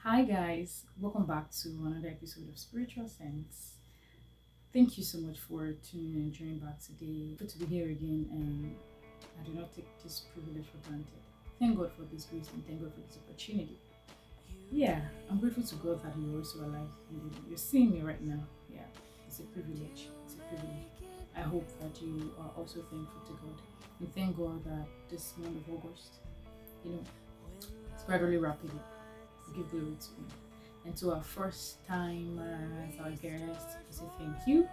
Hi guys, welcome back to another episode of Spiritual Sense. Thank you so much for tuning in and joining back today. Good to be here again, and I do not take this privilege for granted. Thank God for this grace and thank God for this opportunity. Yeah, I'm grateful to God that you're also alive. You're seeing me right now. Yeah, it's a privilege. It's a privilege. I hope that you are also thankful to God. And thank God that this month of August, you know, it's gradually wrapping up. Give glory to Him. And to our first time as our guest, we say thank you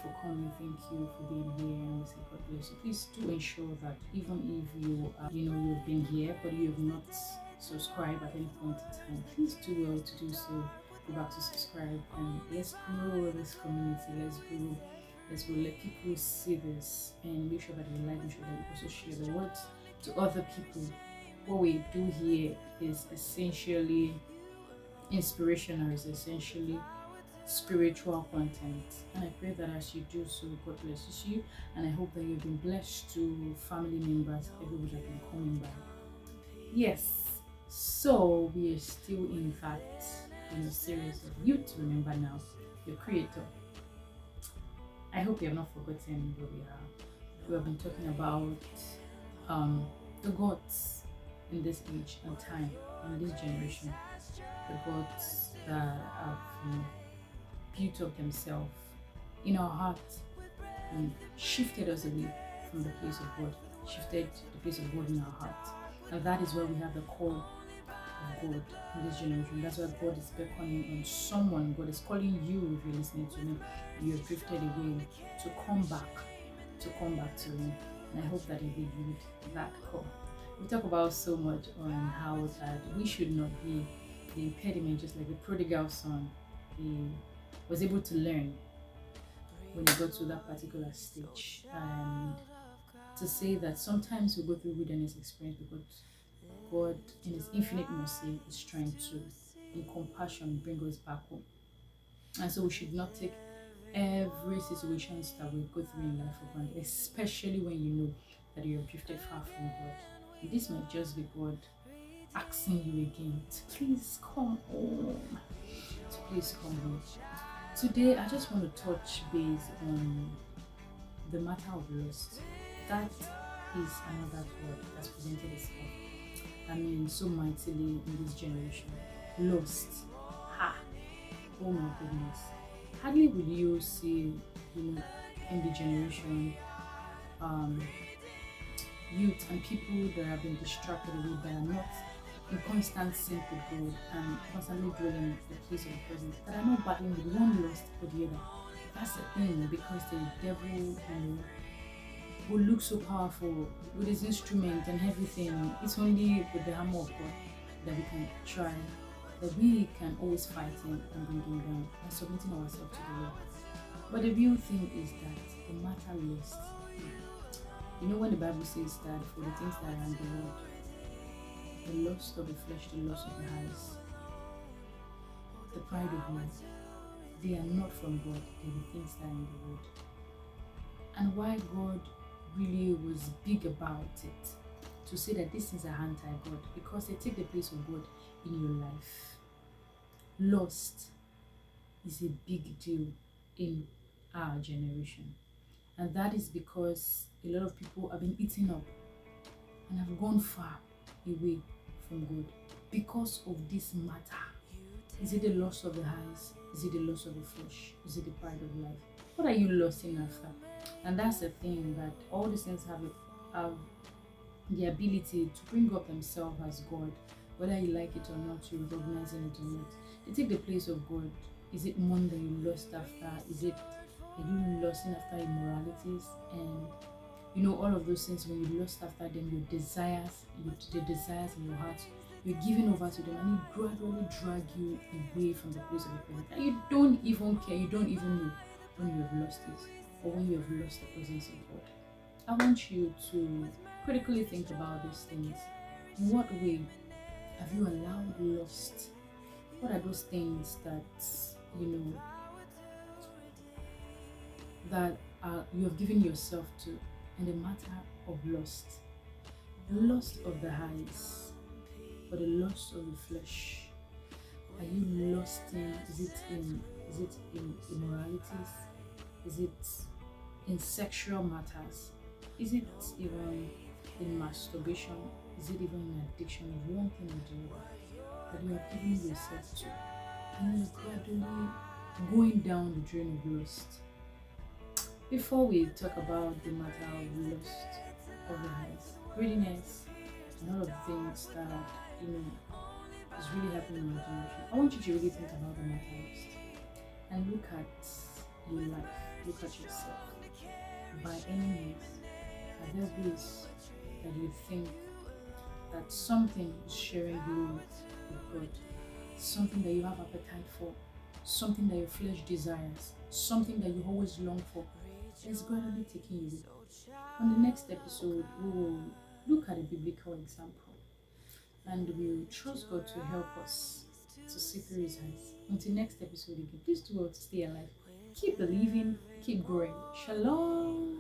for coming, thank you for being here, and we say God bless you. Please do ensure that even if you've been here, but you have not subscribed at any point in time, please do well to do so. Go back to subscribe and let's grow this community. Let's grow. Let's go. Let people see this and make sure that you like. Make sure that you also share the words to other people. What we do here is essentially inspirational, is essentially spiritual content, and I pray that as you do so, God blesses you, and I hope that you've been blessed to family members, everybody that have been coming by. Yes, so we are still in that series of you to remember now your creator. I hope you have not forgotten where we are. We have been talking about the gods in this age and time, in this generation, the gods that have built up themselves in our hearts and shifted us away from the place of God, shifted the place of God in our hearts. And that is where we have the call of God in this generation. That's why God is beckoning on someone. God is calling you, if you're listening to me, and you have drifted away, to come back to Him. And I hope that indeed you would that call. We talk about so much on how that we should not be the impediment, just like the prodigal son. He was able to learn when he got to that particular stage, and to say that sometimes we go through wilderness experience because God, in His infinite mercy, is trying to, in compassion, bring us back home. And so we should not take every situation that we go through in life for granted, especially when you know that you have drifted far from God. And this might just be God asking you again to please come home. To please come home. Today, I just want to touch base on the matter of lust. That is another word that's presented itself. So mightily in this generation. Lust. Ha! Oh my goodness. Hardly will you see, in the generation, youth and people that have been distracted away, that are not in constant sync with God and constantly dwelling in the place of the presence, that are not battling with one lust or the other. That's the thing, because the devil, will look so powerful with his instrument and everything. It's only with the hammer of God that we can try, that we can always fight him and bring him down and submitting ourselves to the Lord. But the real thing is that the matter lust. When the Bible says that for the things that are in the world, the lust of the flesh, the lust of the eyes, the pride of life, they are not from God, they're the things that are in the world. And why God really was big about it, to say that these things are anti-God, because they take the place of God in your life. Lust is a big deal in our generation. And that is because a lot of people have been eaten up and have gone far away from God because of this matter. Is it the lust of the eyes? Is it the lust of the flesh? Is it the pride of life? What are you lusting after? And that's the thing, that all these things have the ability to bring up themselves as God. Whether you like it or not, you're recognizing it or not. They take the place of God. Is it money that you lust after? Are you lusting after immoralities? And all of those things, when you lust after them, the desires in your heart, you're giving over to them, and it gradually drag you away from the place of the presence. And you don't even care, you don't even know when you have lost it, or when you have lost the presence of God. I want you to critically think about these things. In what way have you allowed lust? What are those things that you have given yourself to in the matter of lust? The lust of the eyes, or the lust of the flesh? Are lusting? Is it in immoralities? Is it in sexual matters? Is it even in masturbation? Is it even in addiction of one thing or the other that you are giving yourself to? And you're gradually going down the drain of lust. Before we talk about the matter of lust, otherness, greediness, and all of the things that is really happening in our generation, I want you to really think about the matter of lust and look at your life, look at yourself. By any means, are there ways that you think that something is sharing glory with God, something that you have appetite for, something that your flesh desires, something that you always long for, is gradually taking you away? On the next episode, we will look at a biblical example and we will trust God to help us to see through His eyes. Until next episode again, please do well to stay alive. Keep believing, keep growing. Shalom.